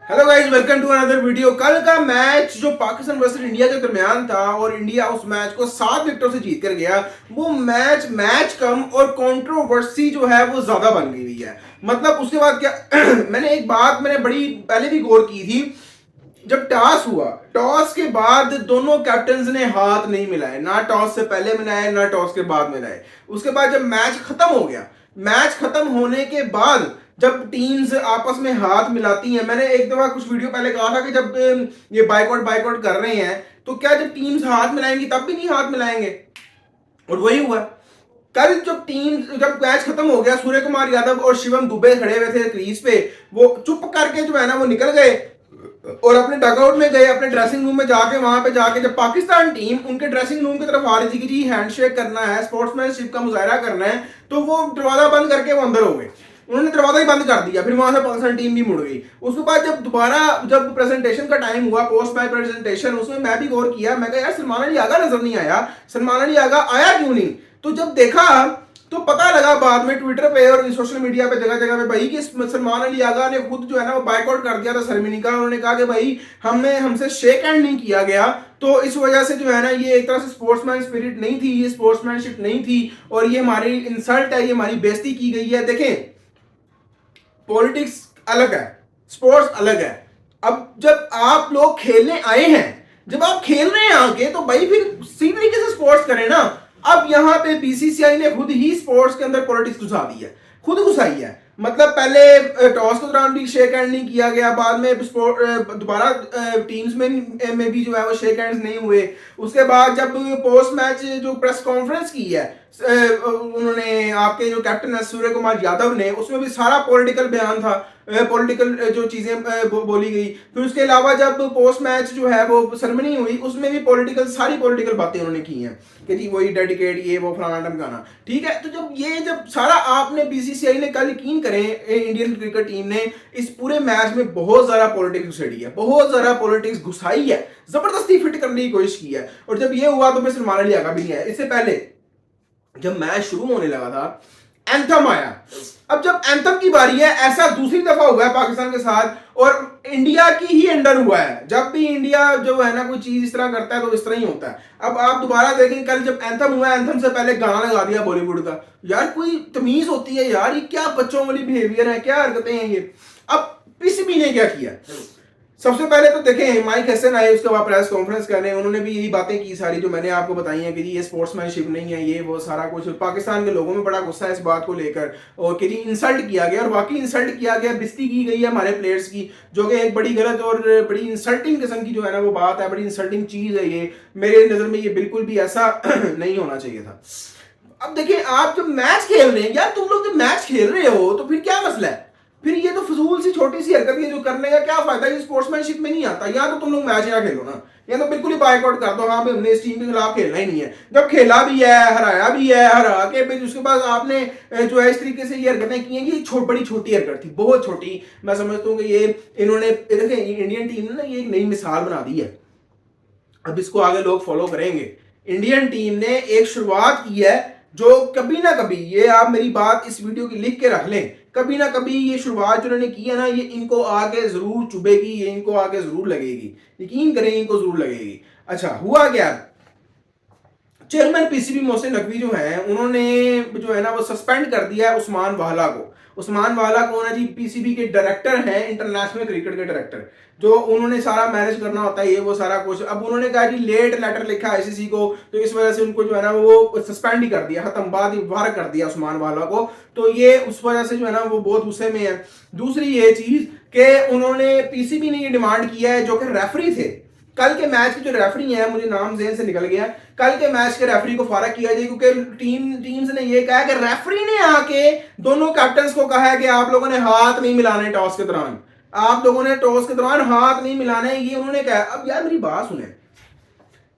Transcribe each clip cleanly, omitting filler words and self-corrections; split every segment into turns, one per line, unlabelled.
Hello guys, welcome to another video. कल का match जो पाकिस्तान वर्सेस इंडिया के दरमियान था और इंडिया उस मैच को 7 विकेटों से जीत कर गया, वो मैच कम और कंट्रोवर्सी जो है वो ज्यादा बन गई हुई है। मतलब उसके बाद क्या मैंने बड़ी पहले भी गौर की थी। जब टॉस हुआ, टॉस के बाद दोनों कैप्टन ने हाथ नहीं मिलाए, ना टॉस से पहले मिलाए ना टॉस के बाद मिलाए। उसके बाद जब मैच खत्म हो गया, मैच खत्म होने के बाद जब टीम्स आपस में हाथ मिलाती हैं, मैंने एक दफा कुछ वीडियो पहले कहा था कि जब ये बाइकआउट बाइकआउट कर रहे हैं तो क्या जब टीम्स हाथ मिलाएंगी तब भी नहीं हाथ मिलाएंगे, और वही हुआ। कल जब मैच खत्म हो गया, सूर्य कुमार यादव और शिवम दुबे खड़े हुए थे क्रीज पे, वो चुप करके जो है ना वो निकल गए और अपने डगआउट में गए, अपने ड्रेसिंग रूम में जाके वहां पे जाके जब पाकिस्तान टीम उनके ड्रेसिंग रूम की तरफ आ रही थी कि जी हैंडशेक करना है, स्पोर्ट्समैनशिप का मुजाहरा करना है, तो वो दरवाजा बंद करके वो अंदर हो गए। उन्होंने दरवाजा ही बंद कर दिया। फिर वहां से पाकिस्तान टीम भी मुड़ गई। उसके बाद जब प्रेजेंटेशन का टाइम हुआ, पोस्ट मैच प्रेजेंटेशन, उसमें मैं भी गौर किया। मैं कहा यार सलमान अली आगा नजर नहीं आया, सलमान अली आगा आया क्यों नहीं? तो जब देखा तो पता लगा बाद में ट्विटर पे और सोशल मीडिया पे जगह जगह पे भाई कि सलमान अली आगा ने खुद जो है ना वो बाइकआउट कर दिया था सेरेमनी का। उन्होंने कहा कि भाई हमसे शेक हैंड नहीं किया गया, तो इस वजह से जो है ना ये एक तरह से स्पोर्ट्समैन स्पिरिट नहीं थी, ये स्पोर्ट्समैनशिप नहीं थी और ये हमारी इंसल्ट है, ये हमारी बेइज्जती की गई है। देखें, पॉलिटिक्स अलग है, स्पोर्ट्स अलग है। अब जब आप लोग खेलने आए हैं, जब आप खेल रहे हैं आके, तो भाई फिर सी तरीके से स्पोर्ट्स करें ना। अब यहां पे बीसीसीआई ने खुद ही स्पोर्ट्स के अंदर पॉलिटिक्स घुसा दी है, खुद घुसाई है। मतलब पहले टॉस के दौरान भी शेक हैंड नहीं किया गया, बाद में दोबारा टीम्स में भी जो है वो शेक हैंड्स नहीं हुए। उसके बाद जब पोस्ट मैच जो प्रेस कॉन्फ्रेंस की है उन्होंने, आपके जो कैप्टन है सूर्य कुमार यादव ने, उसमें भी सारा पॉलिटिकल बयान था, पॉलिटिकल जो चीजें बोली गई। फिर उसके अलावा जब पोस्ट मैच जो है वो सेरेमनी हुई, उसमें भी सारी पॉलिटिकल बातें उन्होंने की हैं कि जी वही डेडिकेट ये वो फलाना ढमकाना। ठीक है, तो जब सारा आपने बीसीसीआई ने, कल यकीन करें इंडियन क्रिकेट टीम ने इस पूरे मैच में बहुत ज्यादा पॉलिटिक्स घुसेड़ी है, बहुत ज्यादा पॉलिटिक्स घुसाई है, जबरदस्ती फिट करने की कोशिश की है। और जब ये हुआ तो फिर सलमान अली आगा भी नहीं आया। इससे पहले जब मैच शुरू होने लगा था, एंथम आया। अब जब एंथम की बारी है, ऐसा दूसरी दफा हुआ है पाकिस्तान के साथ और इंडिया की ही अंडर हुआ है। जब भी इंडिया जो है ना कोई चीज इस तरह करता है तो इस तरह ही होता है। अब आप दोबारा देखें, कल जब एंथम हुआ, एंथम से पहले गाना लगा दिया बॉलीवुड का। यार कोई तमीज होती है यार, ये क्या बच्चों वाली बिहेवियर है, क्या हरकतें हैं ये। अब पीसीबी ने क्या किया? सबसे पहले तो देखें, माइक हसन आए, उसके बाद प्रेस कॉन्फ्रेंस कर रहे हैं, उन्होंने भी यही बातें की सारी जो मैंने आपको बताई हैं कि जी ये स्पोर्ट्समैनशिप नहीं है, ये वो सारा कुछ। पाकिस्तान के लोगों में बड़ा गुस्सा है इस बात को लेकर और कि जी इंसल्ट किया गया, और वाकई इंसल्ट किया गया, बेइज्जती की गई है हमारे प्लेयर्स की, जो कि एक बड़ी गलत और बड़ी इंसल्टिंग किस्म की जो है ना वो बात है, बड़ी इंसल्टिंग चीज है ये। मेरे नजर में ये बिल्कुल भी ऐसा नहीं होना चाहिए था। अब देखिए, आप जब मैच खेल रहे हैं, यार तुम लोग जब मैच खेल रहे हो तो फिर क्या मसला है? फिर ये तो फजूल सी छोटी सी हरकत है जो करने का क्या फायदा? ये स्पोर्ट्समैनशिप में नहीं आता। या तो तुम लोग मैच ना खेलो ना, या तो बिल्कुल ही बाइकआउट कर दो, हाँ भाई हमने इस टीम के खिलाफ खेलना ही नहीं है। जब खेला भी है, हराया भी है, हरा के फिर उसके बाद आपने जो है इस तरीके से ये हरकतें की हैं, ये बड़ी छोटी हरकत थी, बहुत छोटी। मैं समझता हूँ कि ये इन्होंने देखें, इंडियन टीम ने ना ये एक नई मिसाल बना दी है, अब इसको आगे लोग फॉलो करेंगे। इंडियन टीम ने एक शुरुआत की है जो कभी ना कभी, ये आप मेरी बात इस वीडियो की लिख के रख लें, कभी ना कभी ये शुरुआत जो उन्होंने की है ना, ये इनको आगे जरूर चुभेगी, ये इनको आगे जरूर लगेगी, यकीन करें इनको जरूर लगेगी। अच्छा, हुआ क्या? चेयरमैन पीसीबी मोहसिन नकवी जो है, उन्होंने जो है ना वो सस्पेंड कर दिया है उस्मान वाला को। उस्मान वाला कौन है जी? पीसीबी के डायरेक्टर हैं, इंटरनेशनल क्रिकेट के डायरेक्टर, जो उन्होंने सारा मैनेज करना होता है, ये वो सारा कुछ। अब उन्होंने कहा जी लेट लेटर लिखा आईसीसी को, तो इस वजह से उनको जो है ना वो सस्पेंड ही कर दिया, खत्म, बाद ही बाहर कर दिया उस्मान वाला को। तो ये उस वजह से जो है ना वो बहुत गुस्से में है। दूसरी ये चीज कि उन्होंने, पीसीबी ने ये डिमांड किया है, जो कि रेफरी थे कल के मैच के, जो रेफरी है, मुझे नाम जेहन से निकल गया, कल के मैच के रेफरी को फारग किया जाए, क्योंकि टीम्स ने ये कहा कि रेफरी ने आके दोनों कैप्टन को कहा है कि आप लोगों ने हाथ नहीं मिलाने टॉस के दौरान, आप लोगों ने टॉस के दौरान हाथ नहीं मिलाने, ये उन्होंने कहा। अब यार मेरी बात सुने,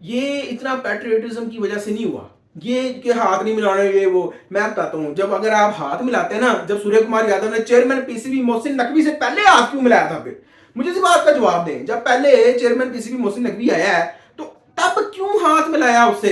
ये इतना पैट्रियटिज्म की वजह से नहीं हुआ ये कि हाथ नहीं मिलाने ये वो। मैं बताता हूं, जब अगर आप हाथ मिलाते हैं ना, जब सूर्य कुमार यादव ने चेयरमैन पीसीबी मोहसिन नकवी से पहले हाथ क्यों मिलाया था? फिर मुझे इस बात का जवाब दें, जब पहले चेयरमैन पीसीबी मोहसिन नकवी आया है तो तब क्यों हाथ मिलाया उससे?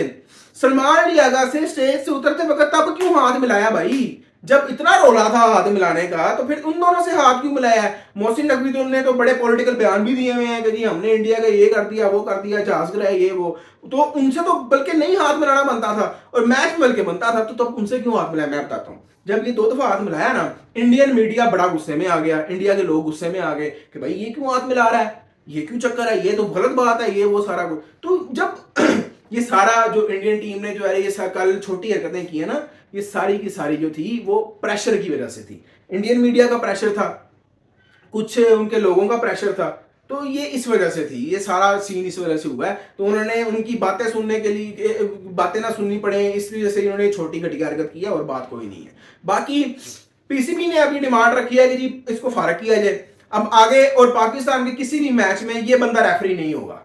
सलमान अली आगा से स्टेज से उतरते वक्त तब क्यों हाथ मिलाया भाई? जब इतना रोला था हाथ मिलाने का तो फिर उन दोनों से हाथ क्यों मिलाया है? मोहसिन नकवी तो ने तो बड़े पॉलिटिकल बयान भी दिए हुए हैं कि जी हमने इंडिया का ये कर दिया, वो कर दिया, जहाज गिराया, ये वो। तो उनसे तो बल्कि नहीं हाथ मिलाना बनता था और मैच मिल के बनता था, तो तब उनसे क्यों हाथ मिलाया? मैं बताता हूँ। जब ये 2 दफा हाथ मिलाया ना, इंडियन मीडिया बड़ा गुस्से में आ गया, इंडिया के लोग गुस्से में आ गए कि भाई ये क्यों हाथ मिला रहा है, ये क्यों चक्कर है, ये तो गलत बात है, ये वो सारा कुछ। तो जब ये सारा जो इंडियन टीम ने जो है ये कल छोटी हरकतें की है ना, ये सारी की सारी जो थी वो प्रेशर की वजह से थी। इंडियन मीडिया का प्रेशर था, कुछ उनके लोगों का प्रेशर था, तो ये इस वजह से थी, ये सारा सीन इस वजह से हुआ है। तो उन्होंने उनकी बातें सुनने के लिए, बातें ना सुननी पड़े इस वजह से इन्होंने छोटी घटिया हरकत की है, और बात कोई नहीं है। बाकी पीसीबी ने अभी डिमांड रखी है कि जी इसको फारग किया जाए अब आगे, और पाकिस्तान के किसी भी मैच में ये बंदा रेफरी नहीं होगा,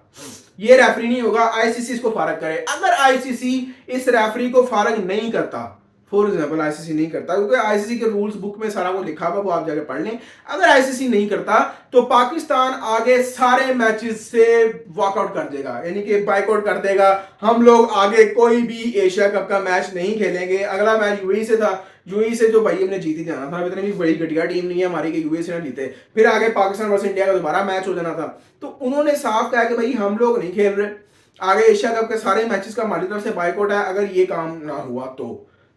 ये रेफरी नहीं होगा, आईसीसी इसको फारग करे। अगर आईसीसी इस रेफरी को फारग नहीं करता, फॉर एग्जाम्पल आईसीसी नहीं करता, क्योंकि आईसीसी के रूल्स बुक में सारा वो लिखा हुआ, वो आप जाके पढ़ लें। अगर आईसीसी नहीं करता तो पाकिस्तान आगे सारे मैचेस से वॉकआउट कर देगा, यानी कि बाइकआउट कर देगा। हम लोग आगे कोई भी एशिया कप का मैच नहीं खेलेंगे। अगला मैच यूएई से था, यूएई से जो भाई हमने जीत ही जाना था, इतनी भी बड़ी घटिया टीम नहीं है हमारी कि यूएई से ना जीते। फिर आगे पाकिस्तान वर्सेस इंडिया का दोबारा मैच हो जाना था। तो उन्होंने साफ कहा कि भाई हम लोग नहीं खेल रहे, आगे एशिया कप के सारे मैचेस का हमारी तरफ से बाइकआउट है, अगर ये काम ना हुआ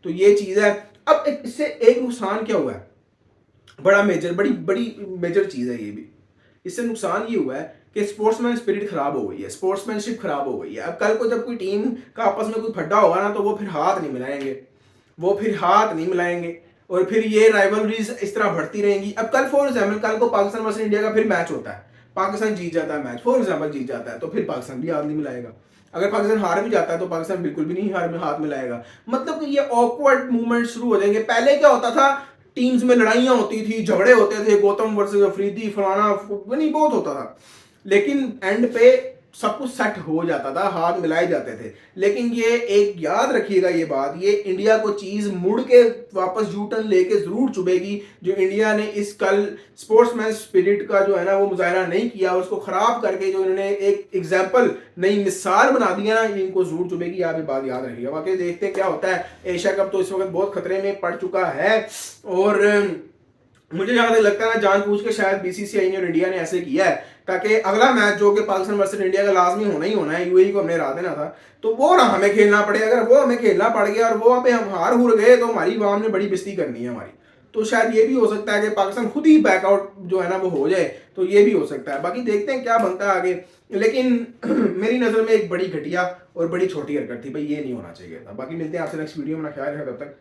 तो ये चीज है। अब इससे एक नुकसान क्या हुआ है, बड़ा मेजर, बड़ी बड़ी मेजर चीज है ये भी। इससे नुकसान ये हुआ है कि स्पोर्ट्समैन स्पिरिट खराब हो गई है, स्पोर्ट्समैनशिप खराब हो गई है। अब कल को जब कोई टीम का आपस में कोई फड्डा होगा ना, तो वो फिर हाथ नहीं मिलाएंगे, वो फिर हाथ नहीं मिलाएंगे, और फिर ये राइवलरीज इस तरह बढ़ती रहेंगी। अब कल फॉर एग्जाम्पल कल को पाकिस्तान वर्सेस इंडिया का फिर मैच होता है, पाकिस्तान जीत जाता है मैच, फॉर एग्जाम्पल जीत जाता है, तो फिर पाकिस्तान भी हाथ नहीं मिलाएगा। अगर पाकिस्तान हार भी जाता है तो पाकिस्तान बिल्कुल भी नहीं हार में हाथ मिलाएगा। मतलब कि ये ऑकवर्ड मूवमेंट शुरू हो जाएंगे। पहले क्या होता था, टीम्स में लड़ाइयां होती थी, झगड़े होते थे, गौतम वर्सेस अफरीदी फलाना नहीं बहुत होता था, लेकिन एंड पे सब कुछ सेट हो जाता था, हाथ मिलाए जाते थे। लेकिन ये एक याद रखिएगा ये बात, ये इंडिया को चीज मुड़ के वापस यू टर्न लेके जरूर चुभेगी। जो इंडिया ने इस कल स्पोर्ट्समैन स्पिरिट का जो है ना वो मुजाहरा नहीं किया, उसको खराब करके जो इन्होंने एक एग्जाम्पल नई मिसाल बना दिया ना, इनको जरूर चुभेगी। आप ये बात याद रखिएगा। बाकी देखते हैं क्या होता है। एशिया कप तो इस वक्त बहुत खतरे में पड़ चुका है, और मुझे जहां तक लगता है ना, जानबूझ के शायद बीसीसीआई ने और इंडिया ने ऐसे किया है ताकि अगला मैच जो कि पाकिस्तान वर्सेस इंडिया का लाजमी होना ही होना है, यूएई को हमने हरा देना था, तो वो ना हमें खेलना पड़े। अगर वो हमें खेलना पड़ गया और वो पे हम हार हुर गए तो हमारी आवाम ने बड़ी बेइज्जती करनी है हमारी। तो शायद ये भी हो सकता है कि पाकिस्तान खुद ही बैकआउट जो है ना वो हो जाए, तो ये भी हो सकता है। बाकी देखते हैं क्या बनता है आगे। लेकिन मेरी नज़र में एक बड़ी घटिया और बड़ी छोटी हरकत थी भाई, ये नहीं होना चाहिए था। बाकी मिलते हैं आपसे नेक्स्ट वीडियो में, ख्याल रखें, तब तक